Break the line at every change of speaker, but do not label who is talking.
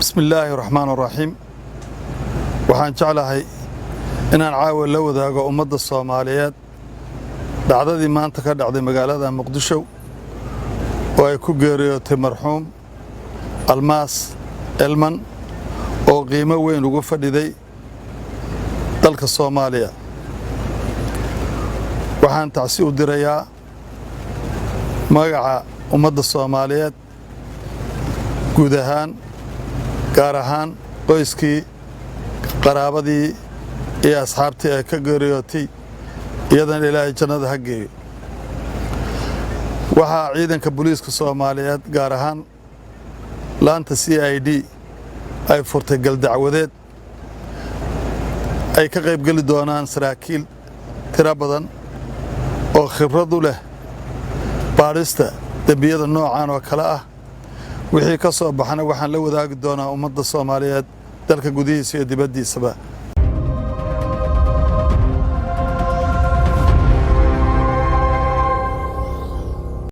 بسم الله الرحمن الرحيم waxaan jeclahay inaan caawa la wadaago ummadda Soomaaliyeed dhacdadii maanta ka dhacday magaalada Muqdisho oo ay ku geeriyootay marxuum Almaas Elman oo qiimo weyn ugu fadhiday dalka Soomaaliya waxaan tacsi u dirayaa magaca ummadda Soomaaliyeed guud ahaan gaar ahaan qoyskii qaraabadii iyo asxaabtii ay ka geeriyootay iyadan Ilaahay jannada ha geeyo waxa ciidanka booliiska Soomaaliyeed gaar ahaan laanta CID ay furtay gal dacwadeed ay ka qayb gali doonaan saraakiil tiro badan oo khibrad u leh baarista dambiyada noocan oo kala ah wixii ka soo baxana waxaan la wadaagi doonaa ummadda Soomaaliyeed dalka gudihiisa iyo dibaddiisaba